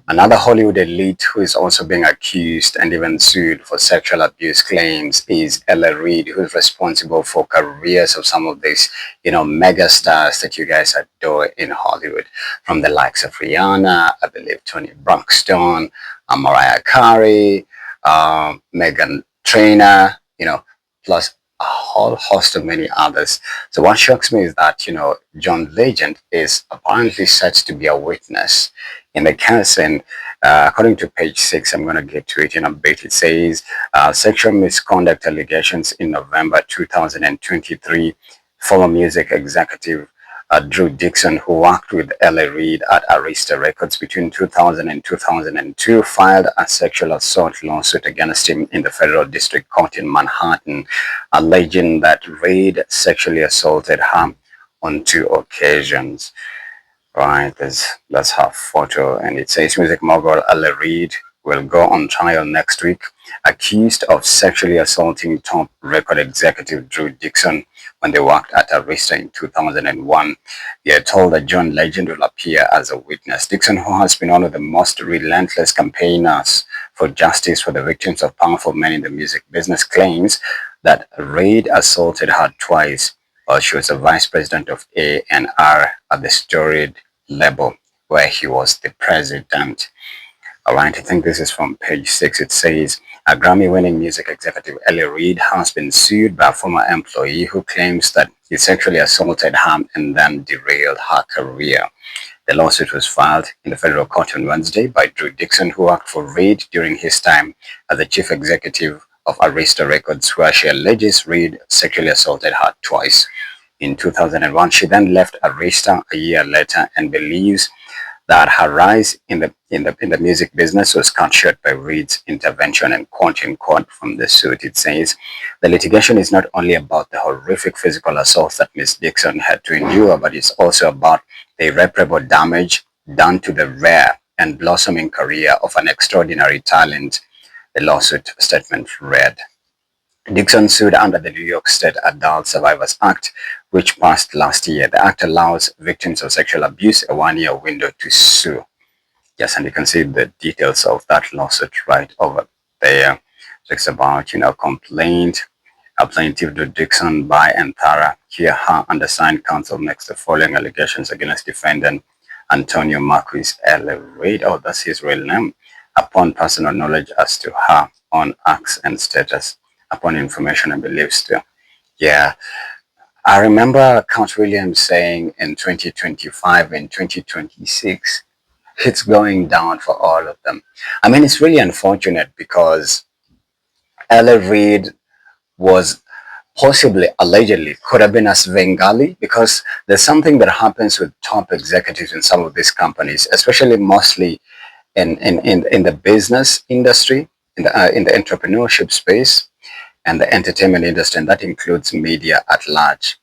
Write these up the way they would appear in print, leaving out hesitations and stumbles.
Another Hollywood elite who is also being accused and even sued for sexual abuse claims is Reid, who is responsible for careers of some of these, mega stars that you guys adore in Hollywood, from the likes of Rihanna, I believe Toni Braxton, Mariah Carey, Megan Trainor, plus a whole host of many others. So what shocks me is that, John Legend is apparently set to be a witness in the case. And according to page 6, I'm going to get to it in a bit. It says sexual misconduct allegations in November 2023. Former music executive Drew Dixon, who worked with Reid at Arista Records between 2000 and 2002, filed a sexual assault lawsuit against him in the Federal District Court in Manhattan, alleging that Reid sexually assaulted her on 2 occasions. Right, that's her photo, and it says music mogul Reid will go on trial next week, accused of sexually assaulting top record executive Drew Dixon when they worked at Arista in 2001. They are told that John Legend will appear as a witness. Dixon, who has been one of the most relentless campaigners for justice for the victims of powerful men in the music business, claims that Reid assaulted her twice while she was a vice president of A&R at the storied label where he was the president. All right, I think this is from page 6. It says a Grammy-winning music executive, Reid, has been sued by a former employee who claims that he sexually assaulted her and then derailed her career. The lawsuit was filed in the federal court on Wednesday by Drew Dixon, who worked for Reid during his time as the chief executive of Arista Records, where she alleges Reid sexually assaulted her twice. In 2001, she then left Arista a year later and believes that her rise in the music business was cut short by Reid's intervention. And quote unquote from the suit, it says the litigation is not only about the horrific physical assaults that Ms. Dixon had to endure, but it's also about the irreparable damage done to the rare and blossoming career of an extraordinary talent, the lawsuit statement read. Dixon sued under the New York State Adult Survivors Act, which passed last year. The act allows victims of sexual abuse a 1-year window to sue. Yes, and you can see the details of that lawsuit right over there. So it's about, complaint. A plaintiff, Drew Dixon, by and Tara, here her undersigned counsel makes the following allegations against defendant Antonio Marquis Reid. Oh, that's his real name. Upon personal knowledge as to her own acts and status, upon information and beliefs too. Yeah, I remember Count Williams saying in 2025 and 2026, it's going down for all of them. I mean, it's really unfortunate because Reid was possibly, allegedly, could have been a Svengali, because there's something that happens with top executives in some of these companies, especially mostly in the business industry, in the entrepreneurship space, and the entertainment industry, and that includes media at large.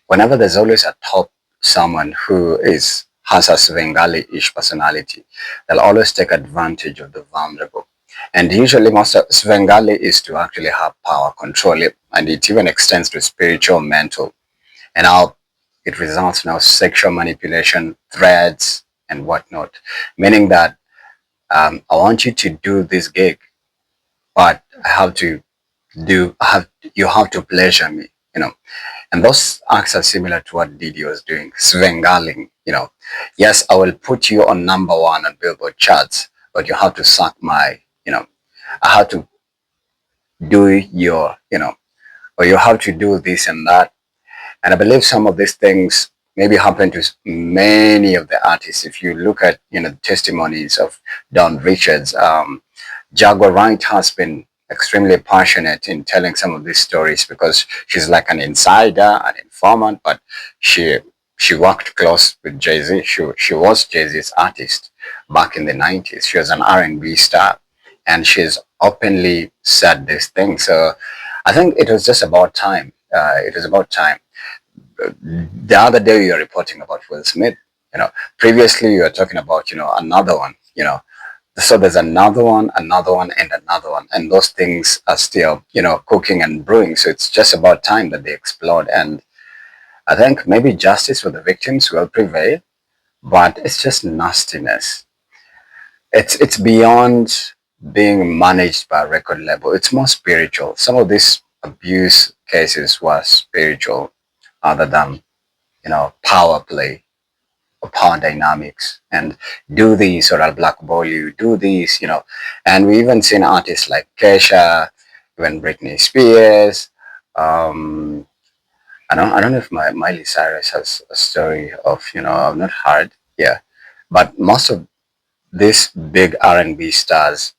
Whenever there's always a top someone who has a Svengali-ish personality, they'll always take advantage of the vulnerable. And usually most of Svengali is to actually have power, control it, and it even extends to spiritual, mental. And now it results in sexual manipulation, threats, and whatnot. Meaning that I want you to do this gig, but you have to pleasure me, and those acts are similar to what Didi was doing, Svengaling, yes, I will put you on #1 on Billboard charts, but you have to suck my, I have to do or you have to do this and that. And I believe some of these things maybe happen to many of the artists. If you look at, the testimonies of Don Richards, Jaguar Wright has been extremely passionate in telling some of these stories because she's like an insider, an informant, but she worked close with Jay-Z. She was Jay-Z's artist back in the 90s. She was an R&B star, and she's openly said this thing. So I think it was just about time. It was about time. The other day you were reporting about Will Smith. Previously you were talking about, another one, so there's another one, and another one. And those things are still, cooking and brewing. So it's just about time that they explode. And I think maybe justice for the victims will prevail, but it's just nastiness. it's beyond being managed by a record label. It's more spiritual. Some of these abuse cases was spiritual, other than power play or power dynamics. And do these or I'll blackball you. Do these, and we even seen artists like Kesha, even Britney Spears. Um, I don't know if Miley Cyrus has a story of I've not heard. Yeah, but most of these big R&B stars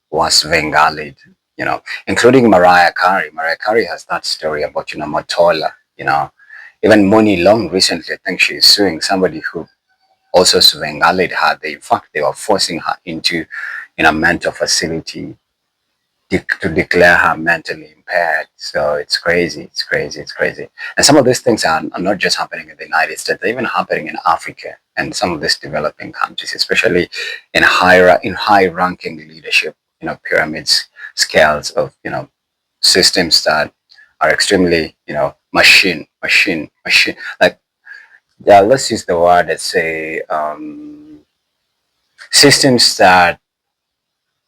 was Bengali, including Mariah Carey. Mariah Carey has that story about, Mottola, Even Moni Long recently, I think she's suing somebody who also Bengali her. In fact, they were forcing her into, a mental facility to declare her mentally impaired. So it's crazy, it's crazy, it's crazy. And some of these things are not just happening in the United States, they're even happening in Africa and some of these developing countries, especially in high ranking leadership, pyramids scales of, systems that are extremely, machine. Like, yeah, let's use the word, let's say, systems that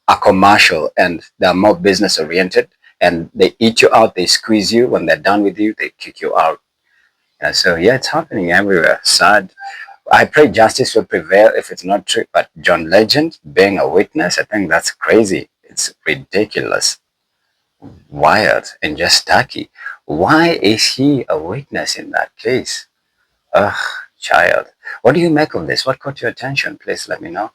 are commercial and they're more business oriented, and they eat you out, they squeeze you. When they're done with you, they kick you out. So yeah, it's happening everywhere. Sad. I pray justice will prevail if it's not true. But John Legend being a witness, I think that's crazy. It's ridiculous, wild, and just tacky. Why is he a witness in that case? Ugh, child. What do you make of this? What caught your attention? Please let me know.